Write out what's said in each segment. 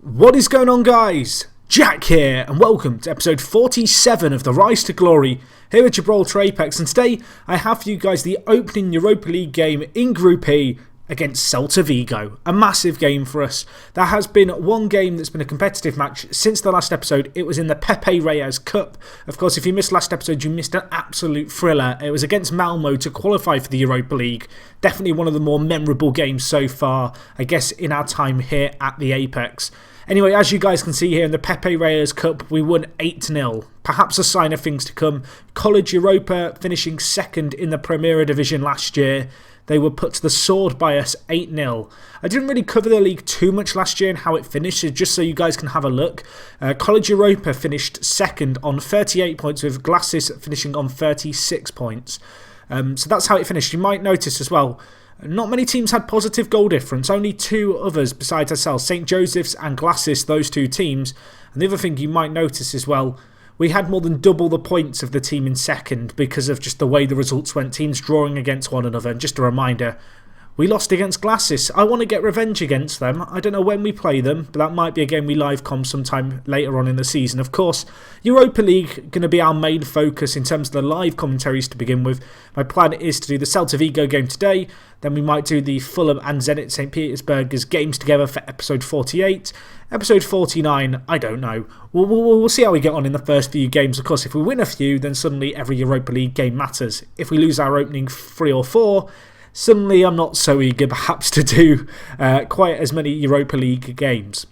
What is going on, guys? Jack here, and welcome to episode 47 of the Rise to Glory here at Gibraltar Apex. And today I have for you guys the opening Europa League game in Group E against Celta Vigo. A massive game for us. There has been one game that's been a competitive match since the last episode. It was in the Pepe Reyes Cup. Of course, if you missed last episode, you missed an absolute thriller. It was against Malmo to qualify for the Europa League. Definitely one of the more memorable games so far, I guess, in our time here at the Apex. Anyway, as you guys can see here in the Pepe Reyes Cup, we won 8-0. Perhaps a sign of things to come. College Europa finishing second in the Primera Division last year. They were put to the sword by us 8-0. I didn't really cover the league too much last year and how it finished, so just so you guys can have a look. College Europa finished second on 38 points, with Glasses finishing on 36 points. So that's how it finished. You might notice as well, not many teams had positive goal difference. Only two others besides ourselves, St. Joseph's and Glasses, those two teams. And the other thing you might notice as well, we had more than double the points of the team in second because of just the way the results went, teams drawing against one another. And just a reminder, we lost against Glasses. I want to get revenge against them. I don't know when we play them, but that might be a game we live com sometime later on in the season. Of course, Europa League going to be our main focus in terms of the live commentaries to begin with. My plan is to do the Celta Vigo game today. Then we might do the Fulham and Zenit St. Petersburg as games together for episode 48. Episode 49, I don't know. We'll see how we get on in the first few games. Of course, if we win a few, then suddenly every Europa League game matters. If we lose our opening 3 or 4, suddenly I'm not so eager perhaps to do quite as many Europa League games.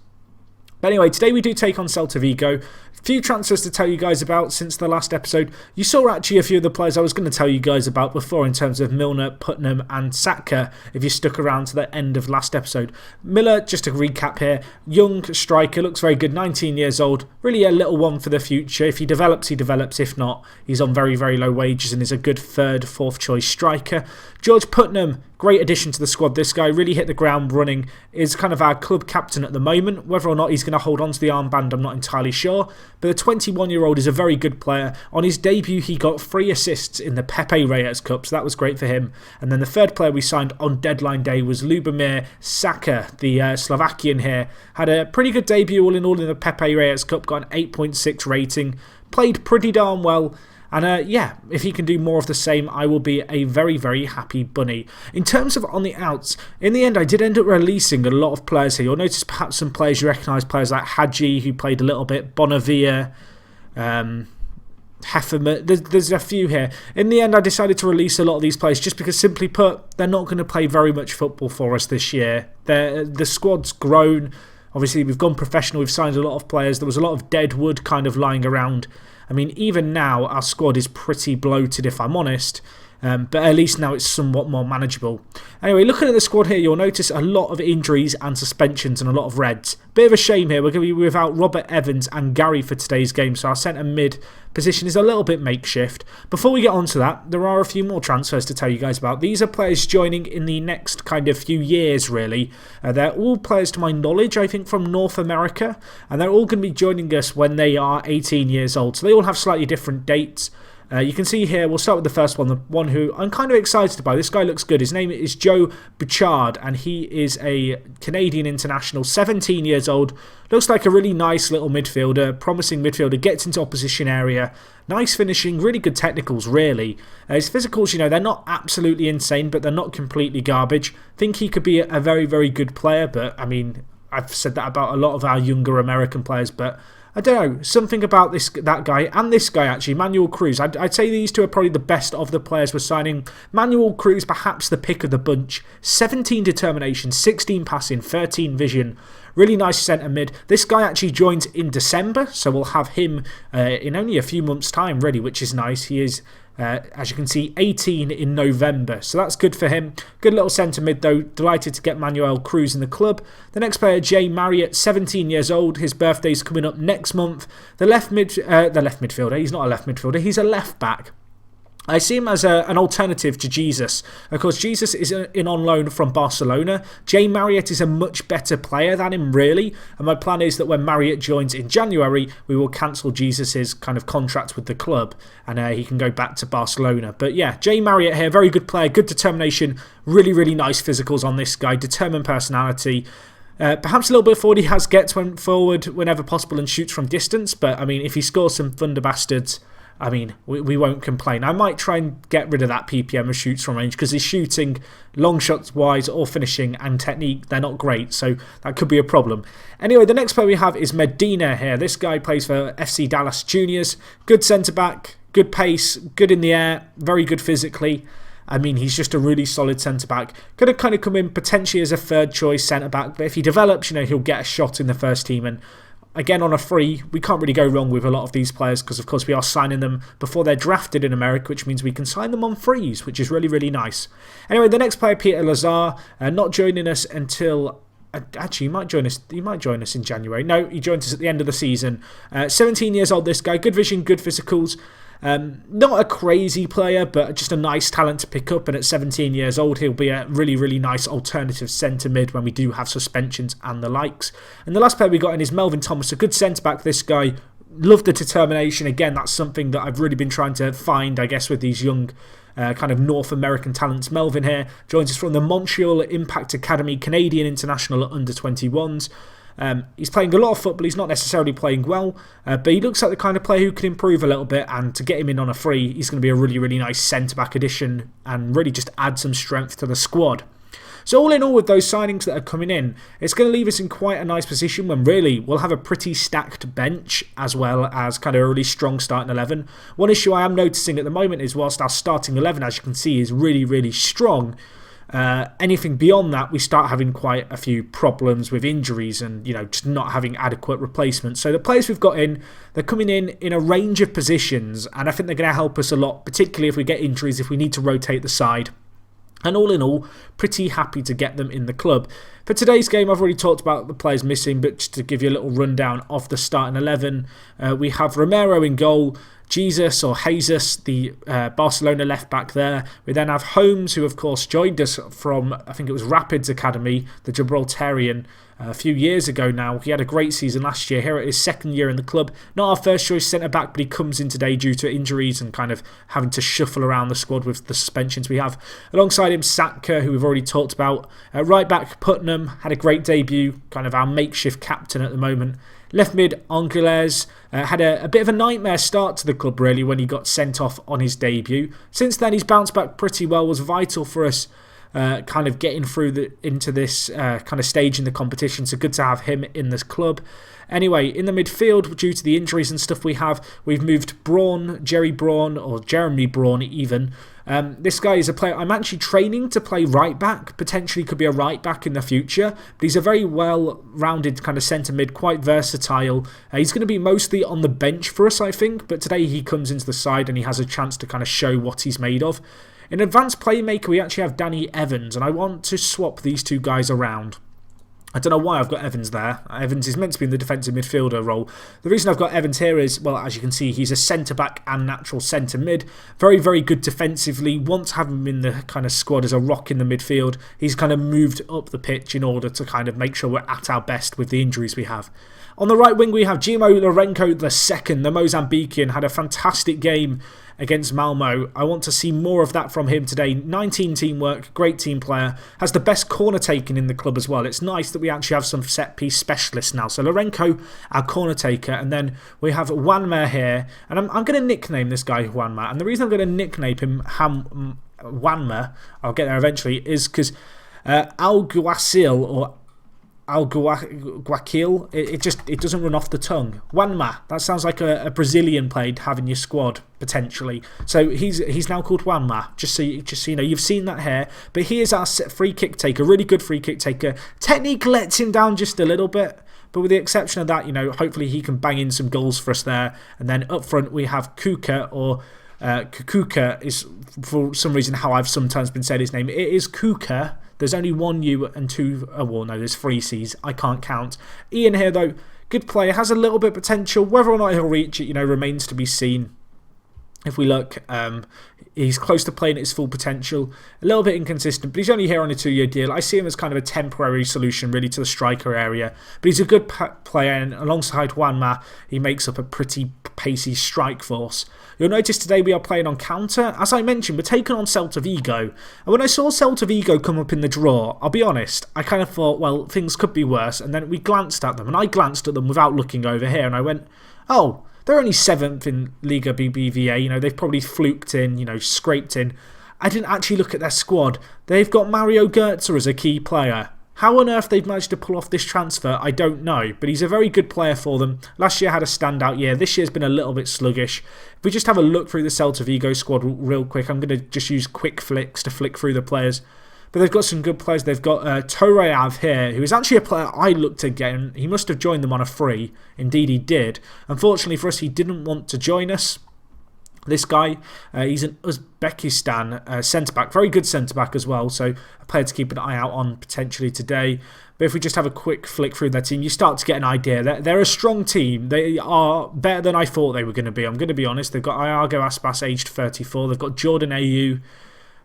But anyway, today we do take on Celta Vigo. A few transfers to tell you guys about since the last episode. You saw actually a few of the players I was going to tell you guys about before in terms of Milner, Putnam and Saka, if you stuck around to the end of last episode. Miller, just to recap here, young striker, looks very good, 19 years old, really a little one for the future. If he develops, he develops. If not, he's on very, very low wages and is a good third, fourth choice striker. George Putnam, great addition to the squad. This guy really hit the ground running, is kind of our club captain at the moment. Whether or not he's going to hold on to the armband, I'm not entirely sure. But the 21-year-old is a very good player. On his debut, he got 3 assists in the Pepe Reyes Cup, so that was great for him. And then the third player we signed on deadline day was Lubomir Saka, the Slovakian here. Had a pretty good debut all in all in the Pepe Reyes Cup, got an 8.6 rating. Played pretty darn well. And yeah, if he can do more of the same, I will be a very, very happy bunny. In terms of on the outs, in the end, I did end up releasing a lot of players here. You'll notice perhaps some players you recognise, players like Hadji, who played a little bit, Bonavia, Hefferman. There's a few here. In the end, I decided to release a lot of these players just because, simply put, they're not going to play very much football for us this year. The squad's grown. Obviously, we've gone professional. We've signed a lot of players. There was a lot of dead wood kind of lying around. I mean, even now, our squad is pretty bloated, if I'm honest. But at least now it's somewhat more manageable. Anyway, looking at the squad here, you'll notice a lot of injuries and suspensions and a lot of reds. Bit of a shame here. We're going to be without Robert Evans and Gary for today's game, so our centre mid position is a little bit makeshift. Before we get on to that, there are a few more transfers to tell you guys about. These are players joining in the next kind of few years, really. They're all players, to my knowledge, I think, from North America, and they're all going to be joining us when they are 18 years old. So they all have slightly different dates. You can see here, we'll start with the first one, the one who I'm kind of excited by. This guy looks good. His name is Joe Bouchard, and he is a Canadian international, 17 years old. Looks like a really nice little midfielder, promising midfielder, gets into opposition area. Nice finishing, really good technicals, really. His physicals, you know, they're not absolutely insane, but they're not completely garbage. Think he could be a very, very good player, but, I mean, I've said that about a lot of our younger American players, but I don't know, something about that guy, and this guy actually, Manuel Cruz. I'd say these two are probably the best of the players we're signing. Manuel Cruz, perhaps the pick of the bunch. 17 determination, 16 passing, 13 vision. Really nice centre mid. This guy actually joins in December, so we'll have him in only a few months' time, really, which is nice. He is, as you can see, 18 in November, so that's good for him. Good little centre mid, though. Delighted to get Manuel Cruz in the club. The next player, Jay Marriott, 17 years old. His birthday's coming up next month. The left midfielder. He's not a left midfielder. He's a left back. I see him as an alternative to Jesus. Of course, Jesus is in on loan from Barcelona. Jay Marriott is a much better player than him, really. And my plan is that when Marriott joins in January, we will cancel Jesus's kind of contract with the club, and he can go back to Barcelona. But yeah, Jay Marriott here, very good player, good determination, really, really nice physicals on this guy, determined personality. Perhaps a little bit forward. He gets forward whenever possible and shoots from distance. But, I mean, if he scores some thunder bastards, I mean, we won't complain. I might try and get rid of that PPM of shoots from range because his shooting, long shots wise or finishing and technique, they're not great. So that could be a problem. Anyway, the next player we have is Medina here. This guy plays for FC Dallas Juniors. Good centre-back, good pace, good in the air, very good physically. I mean, he's just a really solid centre-back. Could have kind of come in potentially as a third choice centre-back, but if he develops, he'll get a shot in the first team. And again, on a free, we can't really go wrong with a lot of these players because, of course, we are signing them before they're drafted in America, which means we can sign them on frees, which is really, really nice. Anyway, the next player, Peter Lazar, not joining us until... Actually, he might join us in January. No, he joined us at the end of the season. 17 years old, this guy. Good vision, good physicals. Not a crazy player, but just a nice talent to pick up. And at 17 years old, he'll be a really, really nice alternative centre mid when we do have suspensions and the likes. And the last player we got in is Melvin Thomas, a good centre back. This guy, love the determination. Again, that's something that I've really been trying to find, I guess, with these young kind of North American talents. Melvin here joins us from the Montreal Impact Academy, Canadian international at under-21s. He's playing a lot of football. He's not necessarily playing well, but he looks like the kind of player who can improve a little bit, and to get him in on a free, he's going to be a really, really nice centre-back addition and really just add some strength to the squad. So all in all, with those signings that are coming in, it's going to leave us in quite a nice position when really we'll have a pretty stacked bench as well as kind of a really strong starting 11. One issue I am noticing at the moment is whilst our starting 11, as you can see, is really, really strong, anything beyond that, we start having quite a few problems with injuries and, just not having adequate replacements. So the players we've got in, they're coming in a range of positions, and I think they're going to help us a lot, particularly if we get injuries, if we need to rotate the side. And all in all, pretty happy to get them in the club. For today's game, I've already talked about the players missing, but just to give you a little rundown of the starting 11, we have Romero in goal, Jesus, the Barcelona left back there. We then have Holmes, who of course joined us from, I think it was Rapids Academy, the Gibraltarian, a few years ago now. He had a great season last year. Here at his second year in the club. Not our first choice centre-back, but he comes in today due to injuries and kind of having to shuffle around the squad with the suspensions we have. Alongside him, Satka, who we've already talked about. Right back, Putnam, had a great debut, kind of our makeshift captain at the moment. Left mid, Angeles, had a bit of a nightmare start to the club really when he got sent off on his debut. Since then, he's bounced back pretty well, was vital for us kind of getting through into this kind of stage in the competition. So good to have him in this club. Anyway, in the midfield, due to the injuries and stuff we've moved Jeremy Braun even. This guy is a player I'm actually training to play right back, potentially could be a right back in the future, but he's a very well-rounded kind of centre mid, quite versatile. He's going to be mostly on the bench for us, I think, but today he comes into the side and he has a chance to kind of show what he's made of. In advanced playmaker, we actually have Danny Evans, and I want to swap these two guys around. I don't know why I've got Evans there. Evans is meant to be in the defensive midfielder role. The reason I've got Evans here is, well, as you can see, he's a centre-back and natural centre-mid. Very, very good defensively. Want to have him in the kind of squad as a rock in the midfield. He's kind of moved up the pitch in order to kind of make sure we're at our best with the injuries we have. On the right wing, we have Gimo Lorenko II, the Mozambican. Had a fantastic game against Malmo. I want to see more of that from him today. 19 teamwork, great team player. Has the best corner taking in the club as well. It's nice that we actually have some set-piece specialists now. So Lorenko, our corner taker. And then we have Juanma here. And I'm going to nickname this guy Juanma. And the reason I'm going to nickname him Juanma, I'll get there eventually, is because Alguacil or Alguacil, it doesn't run off the tongue. Juanma, that sounds like a Brazilian player to have in your squad potentially. So he's now called Juanma. Just so you know, you've seen that here. But he is our free kick taker, really good free kick taker. Technique lets him down just a little bit, but with the exception of that, hopefully he can bang in some goals for us there. And then up front we have Kuka, or Kukuka is for some reason how I've sometimes been said his name. It is Kuka. There's only one U and two, there's three C's. I can't count. Ian here, though, good player, has a little bit of potential. Whether or not he'll reach it, remains to be seen. If we look, he's close to playing at his full potential. A little bit inconsistent, but he's only here on a 2-year deal. I see him as kind of a temporary solution, really, to the striker area. But he's a good player, and alongside Juanma, he makes up a pretty pacey strike force. You'll notice today we are playing on counter. As I mentioned, we're taking on Celta Vigo. And when I saw Celta Vigo come up in the draw, I'll be honest, I kind of thought, well, things could be worse. And then we glanced at them, and I glanced at them without looking over here, and I went, oh, they're only 7th in Liga BBVA. You know, they've probably fluked in, you know, scraped in. I didn't actually look at their squad. They've got Mario Götze as a key player. How on earth they've managed to pull off this transfer, I don't know. But he's a very good player for them. Last year had a standout year. This year's been a little bit sluggish. If we just have a look through the Celta Vigo squad real quick, I'm going to just use quick flicks to flick through the players. But they've got some good players. They've got Toreav here, who is actually a player I looked to get. And he must have joined them on a free. Indeed, he did. Unfortunately for us, he didn't want to join us. This guy, he's an Uzbekistan centre-back. Very good centre-back as well. So a player to keep an eye out on potentially today. But if we just have a quick flick through their team, you start to get an idea. They're a strong team. They are better than I thought they were going to be. I'm going to be honest. They've got Iago Aspas, aged 34. They've got Jordan Ayew.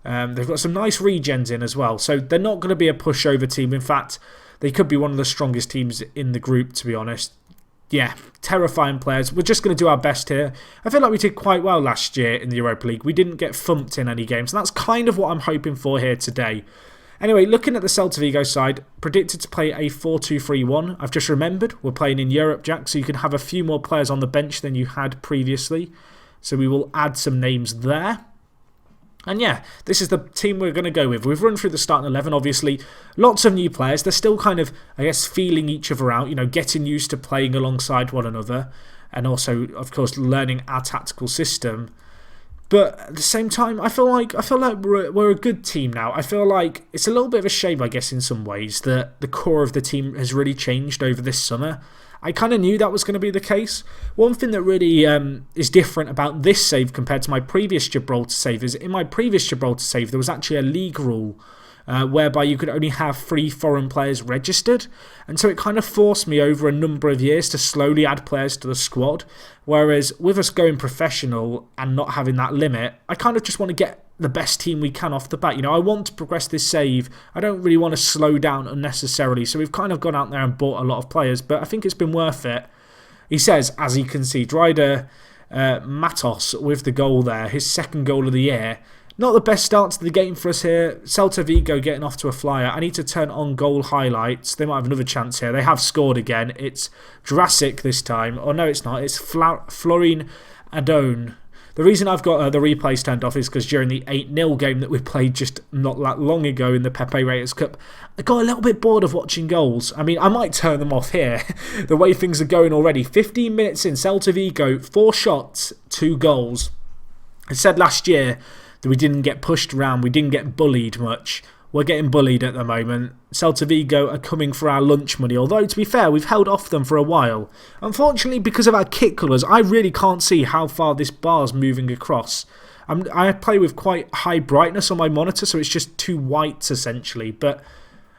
They've got some nice regens in as well. So they're not going to be a pushover team. In fact, they could be one of the strongest teams in the group, to be honest. Yeah, terrifying players. We're just going to do our best here. I feel like we did quite well last year in the Europa League. We didn't get thumped in any games. And that's kind of what I'm hoping for here today. Anyway, looking at the Celta Vigo side, predicted to play a 4-2-3-1. I've just remembered we're playing in Europe, Jack, so you can have a few more players on the bench than you had previously. So we will add some names there. And yeah, this is the team we're going to go with. We've run through the starting 11, obviously. Lots of new players. They're still kind of, I guess, feeling each other out, you know, getting used to playing alongside one another. And also, of course, learning our tactical system. But at the same time, I feel like we're a good team now. I feel like it's a little bit of a shame, I guess, in some ways, that the core of the team has really changed over this summer. I kind of knew that was going to be the case. One thing that really is different about this save compared to my previous Gibraltar save is in my previous Gibraltar save there was actually a league rule whereby you could only have 3 foreign players registered, and so it kind of forced me over a number of years to slowly add players to the squad, whereas with us going professional and not having that limit, I kind of just want to get the best team we can off the bat. You know, I want to progress this save. I don't really want to slow down unnecessarily. So we've kind of gone out there and bought a lot of players, but I think it's been worth it. He says, as you can see, Dryder Matos with the goal there, his 2nd goal of the year. Not the best start to the game for us here. Celta Vigo getting off to a flyer. I need to turn on goal highlights. They might have another chance here. They have scored again. It's Jurassic this time. Oh no, it's not. It's Florin Adone. The reason I've got the replays turned off is because during the 8-0 game that we played just not that long ago in the Pepe Raiders Cup, I got a little bit bored of watching goals. I mean, I might turn them off here, the way things are going already. 15 minutes in, Celta Vigo, 4 shots, 2 goals. I said last year that we didn't get pushed around, we didn't get bullied much. We're getting bullied at the moment. Celta Vigo are coming for our lunch money, although to be fair, we've held off them for a while. Unfortunately, because of our kit colours, I really can't see how far this bar's moving across. I play with quite high brightness on my monitor, so it's just 2 whites essentially. But,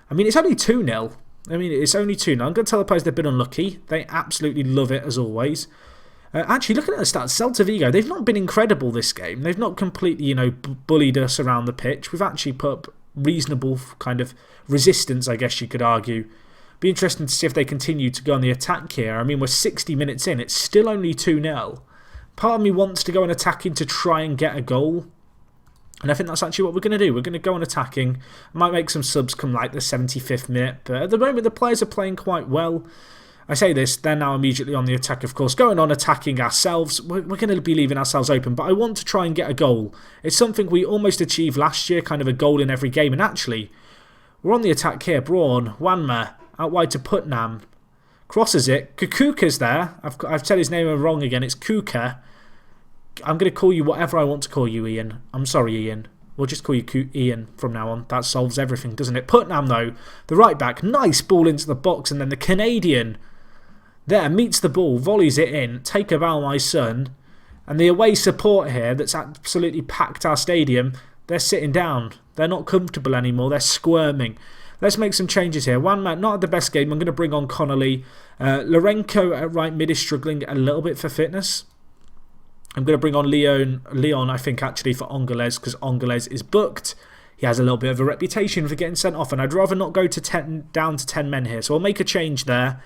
I mean, it's only 2-0. I mean, it's only 2-0. I'm going to tell the players they've been unlucky. They absolutely love it, as always. Actually, looking at the stats, Celta Vigo, they've not been incredible this game. They've not completely, you know, bullied us around the pitch. We've actually put up reasonable kind of resistance, I guess you could argue. Be interesting to see if they continue to go on the attack here. I mean, we're 60 minutes in. It's still only 2-0. Part of me wants to go on attacking to try and get a goal. And I think that's actually what we're going to do. We're going to go on attacking. I might make some subs come like the 75th minute. But at the moment, the players are playing quite well. I say this, they're now immediately on the attack, of course. Going on attacking ourselves, we're going to be leaving ourselves open. But I want to try and get a goal. It's something we almost achieved last year, kind of a goal in every game. And actually, we're on the attack here. Braun, Wanma, out wide to Putnam. Crosses it. Kukuka's there. I've said his name wrong again. It's Kuka. I'm going to call you whatever I want to call you, Ian. I'm sorry, Ian. We'll just call you Ian from now on. That solves everything, doesn't it? Putnam, though, the right back. Nice ball into the box. And then the Canadian there meets the ball, volleys it in. Take a bow, my son. And the away support here that's absolutely packed our stadium, they're sitting down. They're not comfortable anymore. They're squirming. Let's make some changes here. One man, not at the best game. I'm going to bring on Connolly. Lorenko at right mid is struggling a little bit for fitness. I'm going to bring on Leon, I think, actually, for Angeles, because Angeles is booked. He has a little bit of a reputation for getting sent off, and I'd rather not go to down to 10 men here. So I'll make a change there.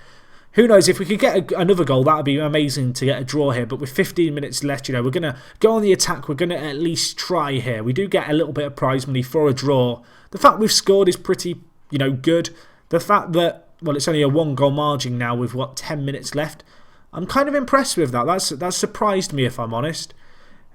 Who knows, if we could get another goal, that would be amazing to get a draw here. But with 15 minutes left, we're going to go on the attack. We're going to at least try here. We do get a little bit of prize money for a draw. The fact we've scored is pretty, good. The fact that, well, it's only a 1-goal margin now with, 10 minutes left. I'm kind of impressed with that. That's surprised me, if I'm honest.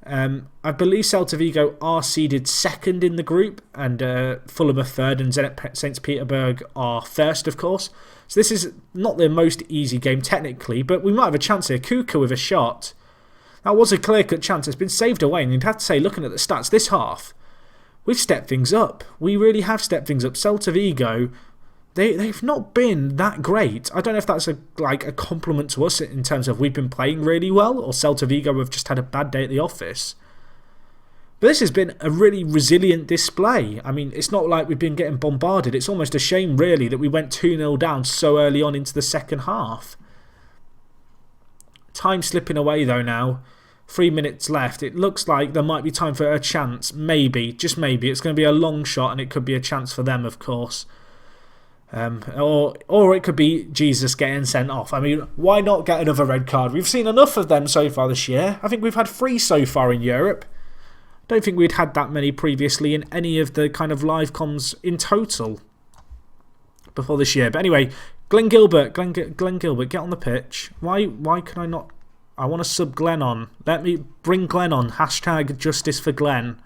I believe Celta Vigo are seeded second in the group, and Fulham are third, and Zenit St. Petersburg are first, of course. So this is not the most easy game technically, but we might have a chance here. Kuka with a shot. That was a clear-cut chance. It's been saved away, and you'd have to say, looking at the stats this half, we've stepped things up. We really have stepped things up. Celta Vigo, they've not been that great. I don't know if that's a compliment to us in terms of we've been playing really well, or Celta Vigo have just had a bad day at the office. But this has been a really resilient display. I mean, it's not like we've been getting bombarded. It's almost a shame, really, that we went 2-0 down so early on into the second half. Time slipping away, though, now. 3 minutes left. It looks like there might be time for a chance. Maybe, just maybe. It's going to be a long shot, and it could be a chance for them, of course. Or it could be Jesus getting sent off. I mean, why not get another red card? We've seen enough of them so far this year. I think we've had 3 so far in Europe. Don't think we'd had that many previously in any of the kind of live comms in total before this year. But anyway, Glenn Gilbert, get on the pitch. Why can I not? I want to sub Glenn on. Let me bring Glenn on. Hashtag justice for Glenn.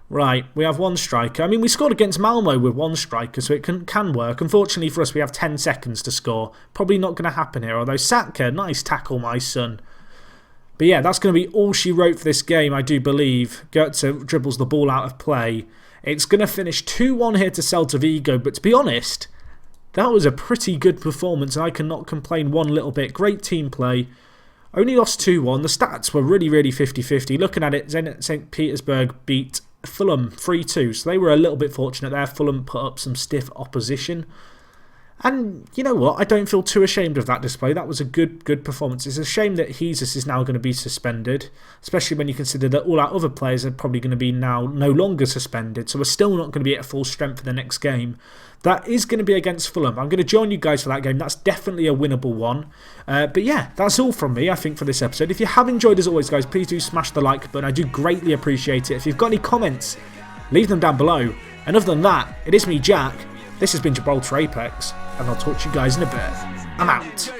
Right, we have 1 striker. I mean, we scored against Malmo with 1 striker, so it can work. Unfortunately for us, we have 10 seconds to score. Probably not going to happen here, although Satka, nice tackle, my son. But yeah, that's going to be all she wrote for this game, I do believe. Goetze dribbles the ball out of play. It's going to finish 2-1 here to Celta Vigo, but to be honest, that was a pretty good performance, and I cannot complain one little bit. Great team play. Only lost 2-1. The stats were really, really 50-50. Looking at it, Zenit St. Petersburg beat Fulham 3-2, so they were a little bit fortunate there. Fulham put up some stiff opposition. And you know what? I don't feel too ashamed of that display. That was a good performance. It's a shame that Jesus is now going to be suspended, especially when you consider that all our other players are probably going to be now no longer suspended. So we're still not going to be at full strength for the next game. That is going to be against Fulham. I'm going to join you guys for that game. That's definitely a winnable one. But yeah, that's all from me, I think, for this episode. If you have enjoyed, as always, guys, please do smash the like button. I do greatly appreciate it. If you've got any comments, leave them down below. And other than that, it is me, Jack. This has been Gibraltar Apex, and I'll talk to you guys in a bit. I'm out.